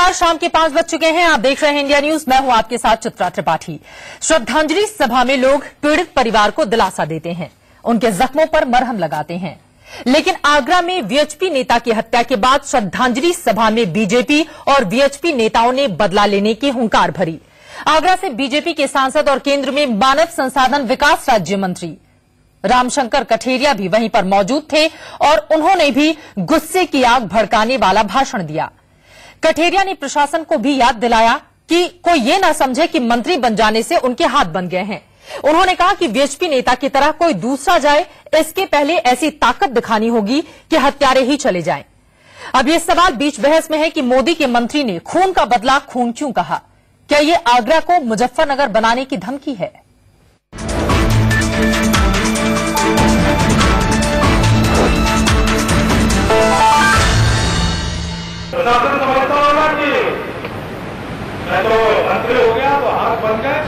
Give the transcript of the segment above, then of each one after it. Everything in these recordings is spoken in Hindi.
नमस्कार, शाम के 5 बज चुके हैं। आप देख रहे हैं इंडिया न्यूज। मैं हूं आपके साथ चित्रा त्रिपाठी। श्रद्धांजलि सभा में लोग पीड़ित परिवार को दिलासा देते हैं, उनके जख्मों पर मरहम लगाते हैं। लेकिन आगरा में वीएचपी नेता की हत्या के बाद श्रद्धांजलि सभा में बीजेपी और वीएचपी नेताओं ने बदला लेने की हुंकार भरी। आगरा से बीजेपी के सांसद और केंद्र में मानव संसाधन विकास राज्य मंत्री रामशंकर कठेरिया भी वहीं पर मौजूद थे और उन्होंने भी गुस्से की आग भड़काने वाला भाषण दिया। कठेरिया ने प्रशासन को भी याद दिलाया कि कोई ये ना समझे कि मंत्री बन जाने से उनके हाथ बन गए हैं। उन्होंने कहा कि वीएचपी नेता की तरह कोई दूसरा जाए, इसके पहले ऐसी ताकत दिखानी होगी कि हत्यारे ही चले जाएं। अब ये सवाल बीच बहस में है कि मोदी के मंत्री ने खून का बदला खून क्यों कहा। क्या ये आगरा को मुजफ्फरनगर बनाने की धमकी है? प्रशासन समझता होगा कि मैं तो मंत्री हो गया तो हाथ बन गए।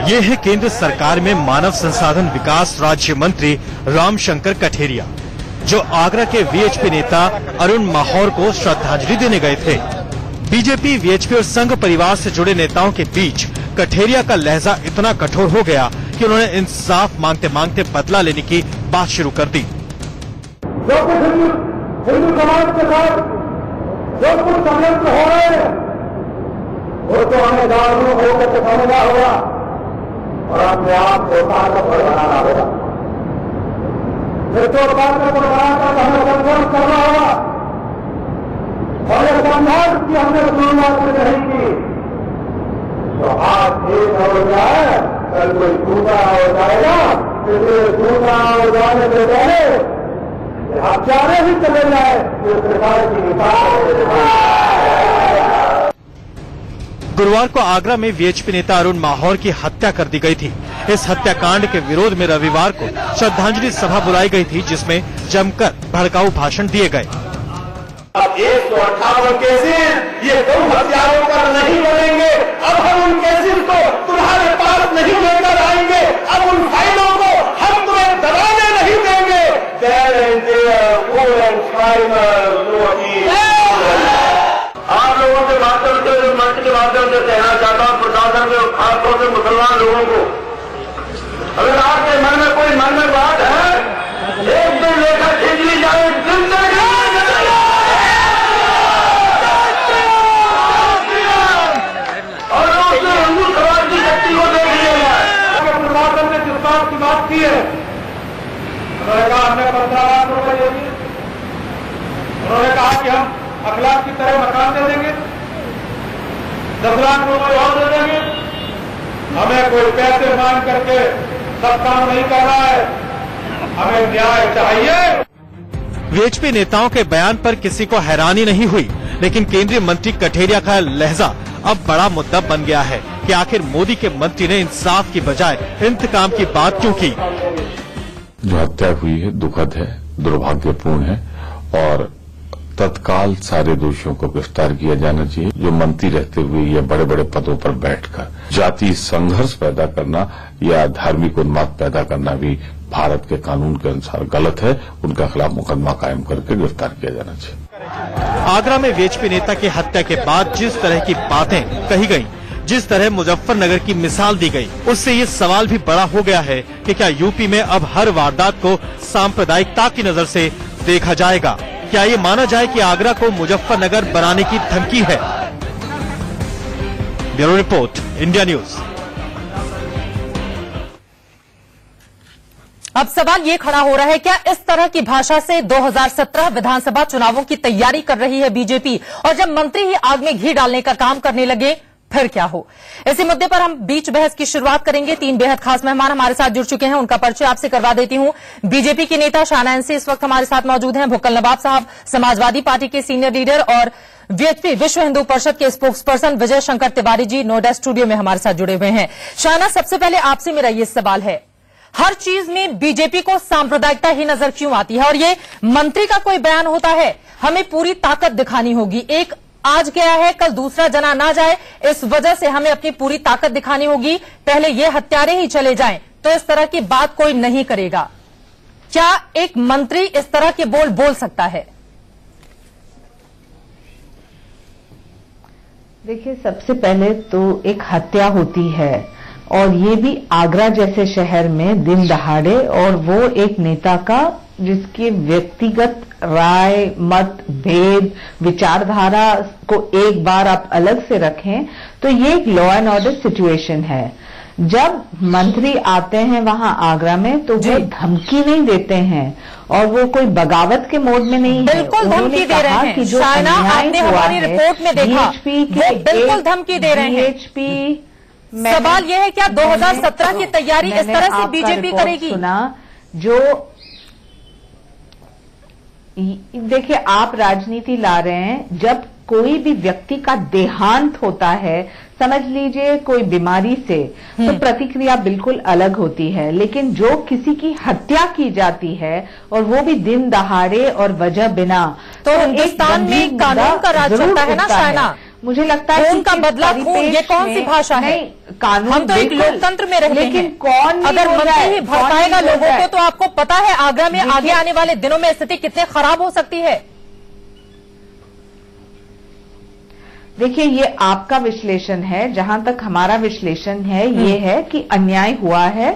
ये है केंद्र सरकार में मानव संसाधन विकास राज्य मंत्री रामशंकर कठेरिया, जो आगरा के वीएचपी नेता अरुण माहौर को श्रद्धांजलि देने गए थे। बीजेपी, वीएचपी और संघ परिवार से जुड़े नेताओं के बीच कठेरिया का लहजा इतना कठोर हो गया कि उन्होंने इंसाफ मांगते मांगते बदला लेने की बात शुरू कर दी। जो कुछ हिंदू समाज के साथ जो कुछ षड्यंत्र हो रहे हैं वो तो हमें जागरूक होकर समझना होगा और अपने आप को ताकतवर बनाना होगा। फिर तो ताकतवर बनाकर हमें संघर्ष करना होगा और ये संघर्ष की हमने शुरुआत में नहीं की तो आज एक हो जाए, कल कोई दूसरा हो जाएगा। इसलिए दूसरा हो जाने से पहले हत्यारे ही चले जाए तो सरकार की गुरुवार को आगरा में वीएचपी नेता अरुण माहौर की हत्या कर दी गई थी। इस हत्याकांड के विरोध में रविवार को श्रद्धांजलि सभा बुलाई गई थी, जिसमें जमकर भड़काऊ भाषण दिए गए। 158 केसेस ये तुम हत्यारों पर नहीं बनेंगे। अब हम उन केसेस को तुम्हारे पास नहीं लेकर आएंगे। अब उन फाइलों को हम तुम्हें दबाने नहीं देंगे। आप लोगों के माध्यम से, मंच के माध्यम से कहना चाहता हूँ प्रशासन के, खासतौर से मुसलमान लोगों को, अगर आपके मन में कोई मन में बात है, एक दिन लेकर खींच ली जाए। और उसने हिंदू समाज की शक्ति को देख लिया है। प्रशासन ने जिस बात की बात की है, उन्होंने कहा हमने 15 लाख रुपए दे दिए। उन्होंने कहा कि हम अखलाक की तरह मकान दे देंगे, 10 लाख रुपए और दे देंगे। हमें कोई पैसे मांग करके सब काम नहीं कर रहा है, हमें न्याय चाहिए। वीएचपी नेताओं के बयान पर किसी को हैरानी नहीं हुई, लेकिन केंद्रीय मंत्री कठेरिया का लहजा अब बड़ा मुद्दा बन गया है कि आखिर मोदी के मंत्री ने इंसाफ की बजाय इंतकाम की बात क्यों की। जो हत्या हुई है दुखद है, दुर्भाग्यपूर्ण है और तत्काल सारे दोषियों को गिरफ्तार किया जाना चाहिए। जो मंत्री रहते हुए या बड़े बड़े पदों पर बैठकर जातीय संघर्ष पैदा करना या धार्मिक उन्माद पैदा करना भी भारत के कानून के अनुसार गलत है। उनके खिलाफ मुकदमा कायम करके गिरफ्तार किया जाना चाहिए। आगरा में वीएचपी नेता की हत्या के बाद जिस तरह की बातें कही गयी, जिस तरह मुजफ्फरनगर की मिसाल दी गई, उससे ये सवाल भी बड़ा हो गया है कि क्या यूपी में अब हर वारदात को सांप्रदायिकता की नजर से देखा जाएगा। क्या ये माना जाए कि आगरा को मुजफ्फरनगर बनाने की धमकी है। Bureau report, India news. अब सवाल ये खड़ा हो रहा है, क्या इस तरह की भाषा से 2017 विधानसभा चुनावों की तैयारी कर रही है बीजेपी, और जब मंत्री ही आग में घी डालने का काम करने लगे फिर क्या हो। इसी मुद्दे पर हम बीच बहस की शुरुआत करेंगे। 3 बेहद खास मेहमान हमारे साथ जुड़ चुके हैं, उनका परिचय आपसे करवा देती हूं। बीजेपी की नेता शाहना एनसी इस वक्त हमारे साथ मौजूद हैं। भुक्कल नवाब साहब समाजवादी पार्टी के सीनियर लीडर और वीएचपी विश्व हिंदू परिषद के स्पोक्सपर्सन विजय शंकर तिवारी जी नोएडा स्टूडियो में हमारे साथ जुड़े हुए हैं। शाहना, सबसे पहले आपसे मेरा ये सवाल है, हर चीज में बीजेपी को सांप्रदायिकता ही नजर क्यों आती है? और ये मंत्री का कोई बयान होता है, हमें पूरी ताकत दिखानी होगी, एक आज गया है कल दूसरा जना ना जाए, इस वजह से हमें अपनी पूरी ताकत दिखानी होगी, पहले ये हत्यारे ही चले जाएं, तो इस तरह की बात कोई नहीं करेगा। क्या एक मंत्री इस तरह के बोल सकता है? देखिए, सबसे पहले तो एक हत्या होती है और ये भी आगरा जैसे शहर में दिन दहाड़े, और वो एक नेता का जिसके व्यक्तिगत राय, मत भेद, विचारधारा को एक बार आप अलग से रखें तो ये एक लॉ एंड ऑर्डर सिचुएशन है। जब मंत्री आते हैं वहां आगरा में तो वो धमकी नहीं देते हैं और वो कोई बगावत के मोड में नहीं है। बिल्कुल धमकी दे रहे हैं। शायना, आपने हमारी रिपोर्ट में देखा वो बिल्कुल धमकी दे रहे हैं। सवाल यह है क्या 2017 की तैयारी इस तरह से बीजेपी करेगी? सुना जो देखिए, आप राजनीति ला रहे हैं। जब कोई भी व्यक्ति का देहांत होता है, समझ लीजिए कोई बीमारी से, तो प्रतिक्रिया बिल्कुल अलग होती है। लेकिन जो किसी की हत्या की जाती है और वो भी दिन दहाड़े और वजह बिना, तो हिंदुस्तान में कानून का राज चलता है ना शायना। मुझे लगता है खून का बदला खून, ये कौन सी भाषा है? कानून, हम तो एक लोकतंत्र में रहते हैं। लेकिन कौन अगर मंत्री ही भड़काएगा लोगों को, तो आपको पता है आगरा में आगे आने वाले दिनों में स्थिति कितने खराब हो सकती है। देखिए, ये आपका विश्लेषण है। जहां तक हमारा विश्लेषण है ये है कि अन्याय हुआ है।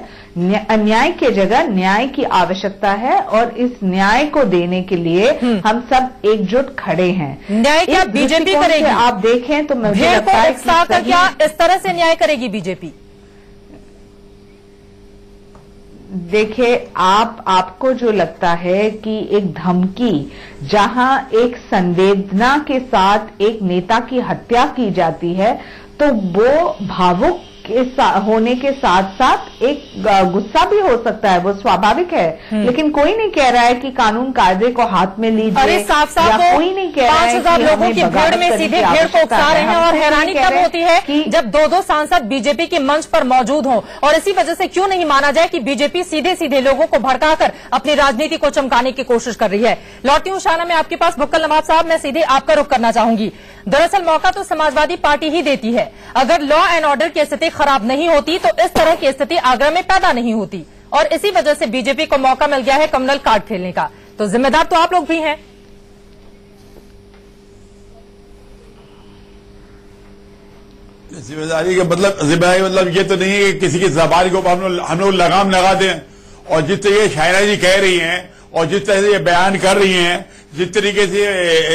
अन्याय के जगह न्याय की आवश्यकता है और इस न्याय को देने के लिए हम सब एकजुट खड़े हैं। न्याय क्या बीजेपी करेगी? आप देखें तो मुझे लगता है कि क्या इस तरह से न्याय करेगी बीजेपी? देखिए, आपको जो लगता है कि एक धमकी, जहां एक संवेदना के साथ एक नेता की हत्या की जाती है, तो वो भावुक होने के साथ साथ एक गुस्सा भी हो सकता है, वो स्वाभाविक है। लेकिन कोई नहीं कह रहा है कि कानून कायदे को हाथ में लीजिए। अरे साफ साफ कोई नहीं कह रहा है 5,000 लोगों की भीड़ में सीधे भीड़ को उकसा रहे हैं। और हैरानी तब होती है कि जब 2-2 सांसद बीजेपी के मंच पर मौजूद हों। और इसी वजह से क्यों नहीं माना जाए कि बीजेपी सीधे सीधे लोगों को भड़काकर अपनी राजनीति को चमकाने की कोशिश कर रही है। लौटती हूं शाना में आपके पास। भुक्कल नवाब साहब, मैं सीधे आपका रुख करना चाहूंगी। दरअसल मौका तो समाजवादी पार्टी ही देती है। अगर लॉ एंड ऑर्डर की स्थिति खराब नहीं होती तो इस तरह की स्थिति आगरा में पैदा नहीं होती, और इसी वजह से बीजेपी को मौका मिल गया है कम्युनल कार्ड खेलने का। तो जिम्मेदार तो आप लोग भी हैं। जिम्मेदारी मतलब ये तो नहीं है कि किसी की जबान के ऊपर हम लोग लगाम लगा दें। और जिस तरीके शायरा जी कह रही हैं और जिस तरह से ये बयान कर रही हैं, जिस तरीके से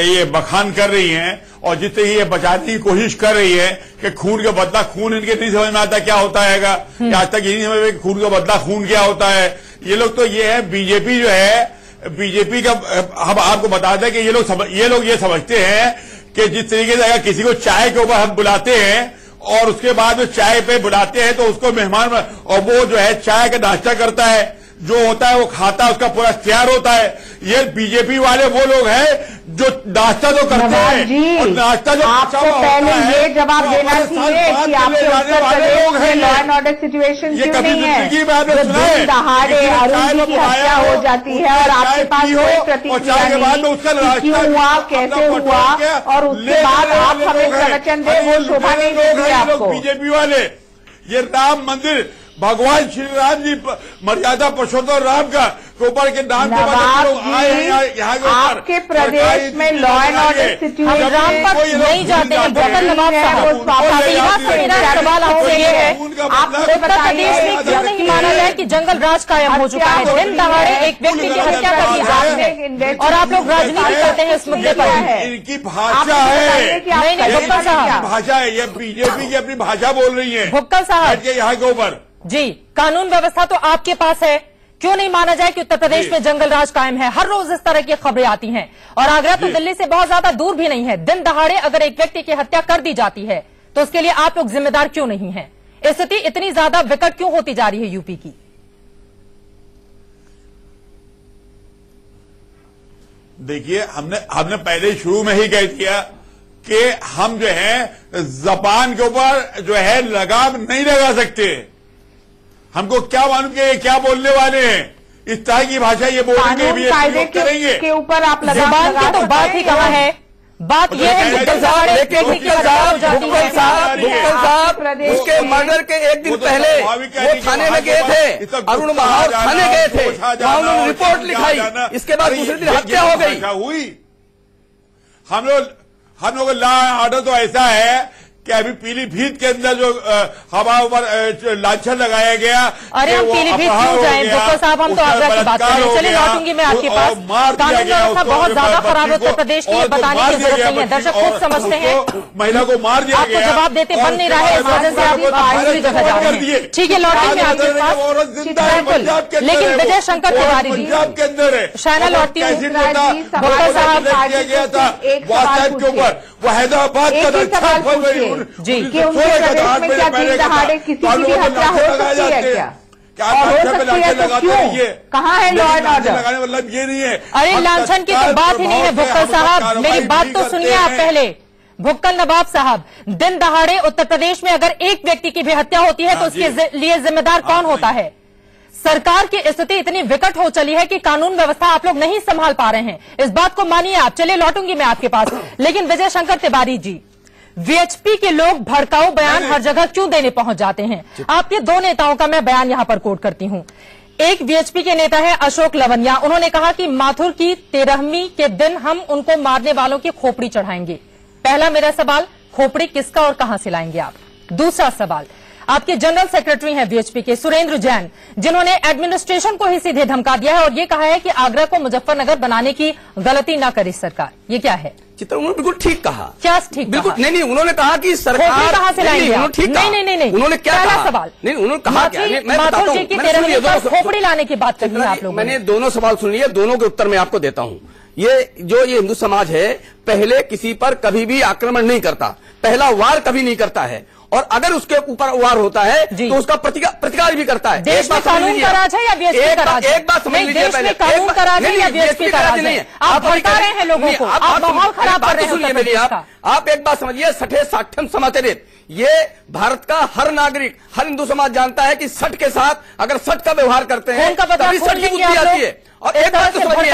ये बखान कर रही हैं और जिस तरीके ये बचाने की कोशिश कर रही है कि खून का बदला खून, इनके नहीं समझ में आता क्या होता है। आज तक ये नहीं समझ में खून का बदला खून क्या होता है। ये लोग तो ये है, बीजेपी जो है, बीजेपी का हम आपको बता दें कि ये लोग ये समझते हैं कि जिस तरीके से अगर किसी को चाय के ऊपर हम बुलाते हैं और उसके बाद चाय पे बुलाते हैं तो उसको मेहमान, और वो जो है चाय का नाश्ता करता है, जो होता है वो खाता है, उसका पूरा तैयार होता है। ये बीजेपी वाले वो लोग हैं जो नाश्ता तो करते हैं और नाश्ता जो आपको पहले ये जवाब देना चाहिए कि आपके उत्तर प्रदेश में लॉ एंड ऑर्डर सिचुएशन क्यों नहीं है। दिन दहाड़े अरुण की हत्या हो जाती है और आपके पास कोई प्रतिक्रिया नहीं, क्यों हुआ, कैसे हुआ, और उसके बाद आप हमें प्रवचन दें, वो शोभा नहीं देगी आपको। बीजेपी वाले ये राम मंदिर, भगवान श्री राम जी मर्यादा पुरुषोत्तम राम का ऊपर के नाम के यहाँ आपके प्रदेश में law and order situation Ram पर नहीं जाते हैं। भुक्कल नवाब साहब, मेरा सवाल आपसे ये है, आप उत्तर प्रदेश में क्यों नहीं माना जाए कि जंगल राज कायम हो चुका है? दिन दहाड़े एक व्यक्ति की हत्या कर दी जाती है और आप लोग राजनीति करते हैं इस मुद्दे पर। इनकी भाषा है, नहीं भुक्कल साहब, भाषा है, ये बीजेपी की अपनी भाषा बोल रही है। भुक्कल साहब, यहाँ के ऊपर जी, कानून व्यवस्था तो आपके पास है, क्यों नहीं माना जाए कि उत्तर प्रदेश में जंगल राज कायम है? हर रोज इस तरह की खबरें आती हैं और आगरा तो दिल्ली से बहुत ज्यादा दूर भी नहीं है। दिन दहाड़े अगर एक व्यक्ति की हत्या कर दी जाती है तो उसके लिए आप लोग जिम्मेदार क्यों नहीं हैं? स्थिति इतनी ज्यादा विकट क्यों होती जा रही है यूपी की? देखिए, हमने पहले शुरू में ही कह दिया कि हम जो है जबान के ऊपर जो है लगाम नहीं लगा सकते। हमको क्या मालूम कि क्या बोलने वाले हैं, इस तरह की भाषा ये बोलेंगे भी करेंगे के ऊपर आप लगाम की तो बात ही कहा है। बात यह है भुक्कल साहब उसके मर्डर के एक दिन पहले वो थाने में गए थे, अरुण महावर थाने गए थे, वहां उन्होंने रिपोर्ट लिखाई, इसके बाद दूसरे दिन हत्या हो गई। हम लोग लॉ ऑर्डर तो ऐसा है कि अभी पीलीभीत के अंदर जो हवा पर लांछन लगाया गया। अरे हम पीलीभीत क्यों जाए भुक्कल साहब, हम तो आगरा की बात कर रहे हैं। चलिए लौटूंगी मैं आपके पास। कानून व्यवस्था बहुत ज्यादा खराब है उत्तर प्रदेश की, बताने की जरूरत नहीं है, दर्शक खुद समझते हैं। महिला को मार दिया गया, आपको जवाब देते बन नहीं रहा है, इस वजह से आप दूसरी जगह जा रहे हैं। ठीक है, लौटेंगे आपके पास। लेकिन विजय शंकर तिवारी जी के अंदर है, शायना लौटती हूँ। भुक्कल साहब किया गया था व्हाट्सएप के ऊपर, वो हैदराबाद का जी कि उनके प्रदेश में क्या दिन दहाड़े किसी की भी हत्या हो सकती है क्या? और हो सकती है तो क्यों? कहाँ है लॉ एंड ऑर्डर? मतलब ये नहीं है। अरे लांछन की तो बात ही नहीं है भुक्कल साहब, मेरी बात तो सुनिए आप पहले। भुक्कल नवाब साहब, दिन दहाड़े उत्तर प्रदेश में अगर एक व्यक्ति की भी हत्या होती है तो उसके लिए जिम्मेदार कौन होता है? सरकार की स्थिति इतनी विकट हो चली है कि कानून व्यवस्था आप लोग नहीं संभाल पा रहे हैं, इस बात को मानिए आप। चलिए लौटूंगी मैं आपके पास। लेकिन विजय शंकर तिवारी जी, वीएचपी के लोग भड़काऊ बयान हर जगह क्यों देने पहुंच जाते हैं? आपके दो नेताओं का मैं बयान यहां पर कोट करती हूं। एक वीएचपी के नेता है अशोक लवनिया, उन्होंने कहा कि माथुर की 13वीं के दिन हम उनको मारने वालों की खोपड़ी चढ़ाएंगे। पहला मेरा सवाल, खोपड़ी किसका और कहां से लाएंगे आप? दूसरा सवाल, आपके जनरल सेक्रेटरी हैं वीएचपी के सुरेंद्र जैन, जिन्होंने एडमिनिस्ट्रेशन को ही सीधे धमका दिया है और ये कहा है कि आगरा को मुजफ्फरनगर बनाने की गलती न करे सरकार। ये क्या है? चित्र उन्होंने बिल्कुल ठीक कहा। क्या ठीक? बिल्कुल नहीं, उन्होंने कहा कि सरकार कहां से लाएंगे? नहीं, उन्होंने क्या पहला कहा? सवाल, नहीं, उन्होंने कहा क्या? मैं माथुर जी की 13वीं पर खोपड़ी लाने की बात कर रही है आप लोग। मैंने दोनों सवाल सुन लिए, दोनों के उत्तर मैं आपको देता हूं। ये हिंदू समाज है, पहले किसी पर कभी भी आक्रमण नहीं करता, पहला वार कभी नहीं करता है, और अगर उसके ऊपर वार होता है तो उसका प्रतिकार भी करता है। देश में कानून का राज है या वीएचपी का राज? एक बात समझ लीजिए, पहले कानून का राज है या वीएचपी का राज है? आप भड़का रहे हैं लोगों को, आप माहौल खराब कर रहे हैं। आप एक बात समझिए, सठे साठम समाचरित, ये भारत का हर नागरिक, हर हिंदू समाज जानता है कि सट के साथ अगर सट का व्यवहार करते हैं तभी सट की बुद्धि आती है। और एक बात तो समझिए,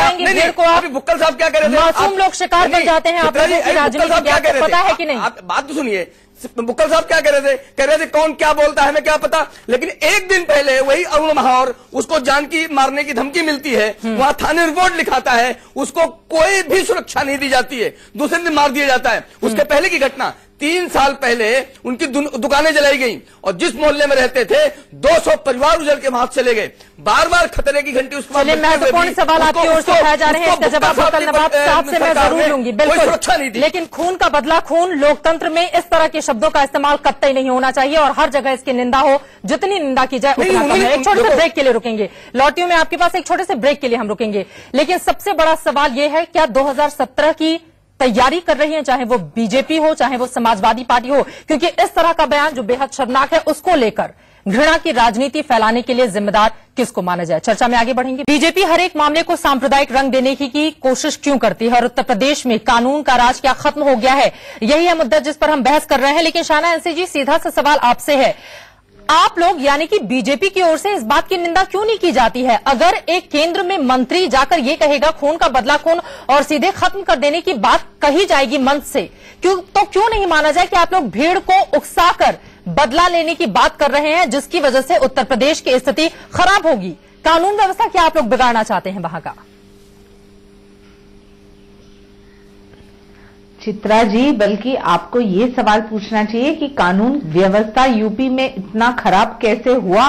अभी भुक्कल साहब क्या कह रहे थे? मासूम लोग शिकार बन जाते हैं, आप लोगों की राजनीति पता है कि नहीं? आप बात तो सुनिए, भुक्कल साहब क्या कह रहे थे? कह रहे थे कौन क्या बोलता है हमें क्या पता। लेकिन एक दिन पहले वही अरुण महावर, उसको जानकी मारने की धमकी मिलती है, वहां थाने रिपोर्ट लिखाता है, उसको कोई भी सुरक्षा नहीं दी जाती है, दूसरे दिन मार दिया जाता है। उसके पहले की घटना, 3 साल पहले उनकी दुकानें जलाई गई और जिस मोहल्ले में रहते थे 200 परिवार उजड़ के वहां चले गए। बार बार खतरे की घंटी उसके बाद। महत्वपूर्ण सवाल आपकी ओर से उठाए जा रहे हैं, इसका जवाब भुक्कल नवाब साहब से मैं जरूर लूंगी। बिल्कुल, लेकिन खून का बदला खून, लोकतंत्र में इस तरह के शब्दों का इस्तेमाल कतई नहीं होना चाहिए और हर जगह इसकी निंदा हो, जितनी निंदा की जाए उतना कम है। एक छोटे से ब्रेक के लिए रुकेंगे, लौटियों में आपके पास एक छोटे से ब्रेक के लिए हम रुकेंगे। लेकिन सबसे बड़ा सवाल यह है, क्या 2017 की तैयारी कर रही है, चाहे वो बीजेपी हो चाहे वो समाजवादी पार्टी हो? क्योंकि इस तरह का बयान जो बेहद शर्मनाक है, उसको लेकर घृणा की राजनीति फैलाने के लिए जिम्मेदार किसको माना जाए? चर्चा में आगे बढ़ेंगे। बीजेपी हर एक मामले को सांप्रदायिक रंग देने की कोशिश क्यों करती है और उत्तर प्रदेश में कानून का राज क्या खत्म हो गया है? यही है मुद्दा जिस पर हम बहस कर रहे हैं। लेकिन शायना एनसी जी, सीधा सा सवाल आपसे है, आप लोग यानी कि बीजेपी की ओर से इस बात की निंदा क्यों नहीं की जाती है? अगर एक केंद्र में मंत्री जाकर ये कहेगा खून का बदला खून और सीधे खत्म कर देने की बात कही जाएगी मंच से, क्यों नहीं माना जाए कि आप लोग भीड़ को उकसाकर बदला लेने की बात कर रहे हैं, जिसकी वजह से उत्तर प्रदेश की स्थिति खराब होगी? कानून व्यवस्था क्या आप लोग बिगाड़ना चाहते हैं वहां का? चित्रा जी, बल्कि आपको ये सवाल पूछना चाहिए कि कानून व्यवस्था यूपी में इतना खराब कैसे हुआ?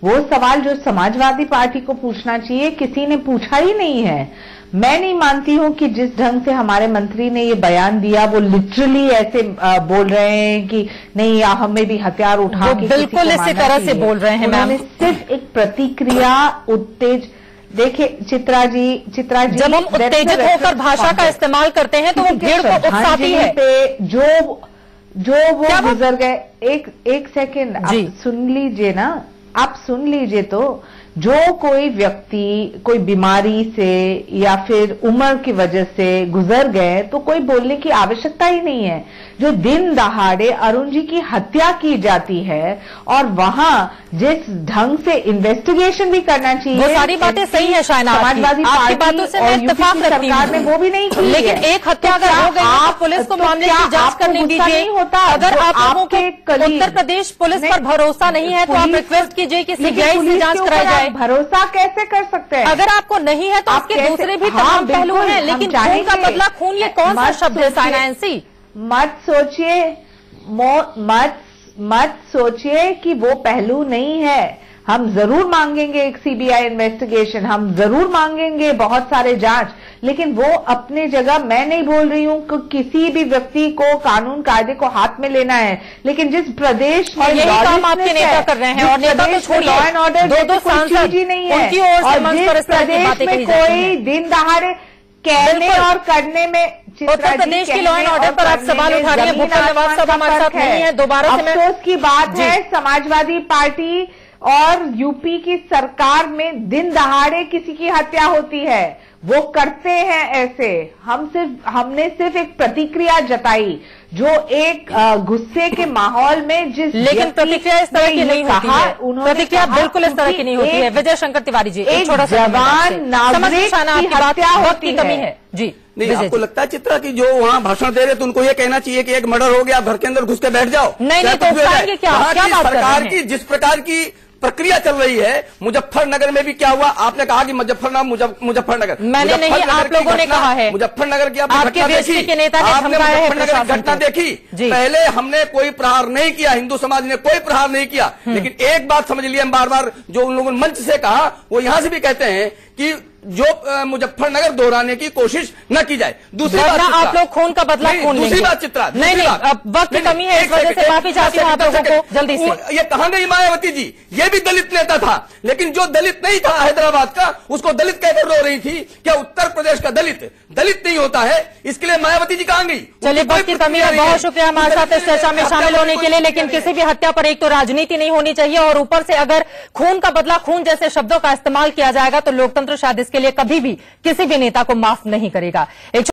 वो सवाल जो समाजवादी पार्टी को पूछना चाहिए, किसी ने पूछा ही नहीं है। मैं नहीं मानती हूं कि जिस ढंग से हमारे मंत्री ने ये बयान दिया, वो लिटरली ऐसे बोल रहे हैं कि नहीं हमें भी हथियार उठा के बिल्कुल इसी तरह से बोल रहे हैं। उन्होंने सिर्फ एक प्रतिक्रिया देखिए चित्रा जी, जब हम उत्तेजित होकर भाषा का इस्तेमाल करते हैं तो वो भीड़ को उकसाती है। जो वो गुजर गए, एक सेकेंड आप सुन लीजिए ना, आप सुन लीजिए। तो जो कोई व्यक्ति कोई बीमारी से या फिर उम्र की वजह से गुजर गए तो कोई बोलने की आवश्यकता ही नहीं है। जो दिन दहाड़े अरुण जी की हत्या की जाती है और वहां जिस ढंग से इन्वेस्टिगेशन भी करना चाहिए, वो सारी बातें सही है शायना, समाजवादी आपकी बातों से मैं इत्तेफाक रखती हूं, ने वो भी नहीं की। लेकिन एक हत्या अगर हो गई तो पुलिस को मामले की जांच करने दीजिए। अगर आप लोगों को उत्तर प्रदेश पुलिस पर भरोसा नहीं है तो आप रिक्वेस्ट कीजिए कि सीबीआई से जांच कराई जाए। भरोसा कैसे कर सकते हैं? अगर आपको नहीं है तो आपके दूसरे भी तमाम पहलू हैं, लेकिन खून का बदला खून, ये कौन सा शब्द है शायना एनसी? मत सोचिए, मत सोचिए कि वो पहलू नहीं है। हम जरूर मांगेंगे एक सीबीआई इन्वेस्टिगेशन, हम जरूर मांगेंगे बहुत सारे जांच, लेकिन वो अपने जगह, मैं नहीं बोल रही हूं कि किसी भी व्यक्ति को कानून कायदे को हाथ में लेना है, लेकिन जिस प्रदेश में यही काम आपके नेता कर रहे हैं, और नेता तो छोड़िए, लॉ एंड ऑर्डर दो सांसद ही नहीं है, उनकी ओर से और मंच पर इस तरह की बातें कही जाती हैं। कोई दिन दहाड़े कहने और करने में, उत्तर प्रदेश की लॉ एंड ऑर्डर पर आप सवाल उठा रही हैं। भुप्पल नवाब साहब हमारे साथ नहीं है, दोबारा से अफसोस की बात है, समाजवादी पार्टी और यूपी की सरकार में दिन दहाड़े किसी की हत्या होती है, वो करते हैं ऐसे। हमने सिर्फ एक प्रतिक्रिया जताई जो एक गुस्से के माहौल में, जिस लेकिन प्रतिक्रिया इस तरह की नहीं होती है, प्रतिक्रिया बिल्कुल इस तरह की नहीं होती है। विजय शंकर तिवारी जी, एक छोटा सा जवान नागरिक की हत्या होती कमी है जी। नहीं, आपको लगता है चित्रा कि जो वहाँ भाषण दे रहे तो उनको ये कहना चाहिए कि एक मर्डर हो गया, घर के अंदर घुस के बैठ जाओ? नहीं, तो क्या सरकार की जिस प्रकार की प्रक्रिया चल रही है, मुजफ्फरनगर में भी क्या हुआ? आपने कहा कि मुजफ्फरनगर, मैंने नहीं, आप लोगों ने कहा है। मुजफ्फरनगर की आपने के नेता ने आपने मुजफ्फरनगर घटना देखी? पहले हमने कोई प्रहार नहीं किया, हिंदू समाज ने कोई प्रहार नहीं किया, लेकिन एक बात समझ लिया, बार बार जो उन लोगों ने मंच से कहा, वो यहां से भी कहते हैं कि जो मुजफ्फरनगर दोहराने की कोशिश न की जाए। दूसरी बात, आप लोग खून का बदला खून लेंगे। दूसरी बात चित्रा, नहीं, अब वक्त की कमी है, इस वजह से माफी चाहती हूं आप लोगों को जल्दी से। ये कहां गई मायावती जी? ये भी दलित नेता था, लेकिन जो दलित नहीं था हैदराबाद का, उसको दलित कहकर रो रही थी। क्या उत्तर प्रदेश का दलित नहीं होता है? इसके लिए मायावती जी कहां गई? चलिए, वक्त की कमी है, बहुत शुक्रिया हमारे साथ इस चर्चा में शामिल होने के लिए। लेकिन किसी भी हत्या पर एक तो राजनीति नहीं होनी चाहिए, और ऊपर से अगर खून का बदला खून जैसे शब्दों का इस्तेमाल किया जाएगा तो लोकतंत्र शायद इसके लिए कभी भी किसी भी नेता को माफ नहीं करेगा।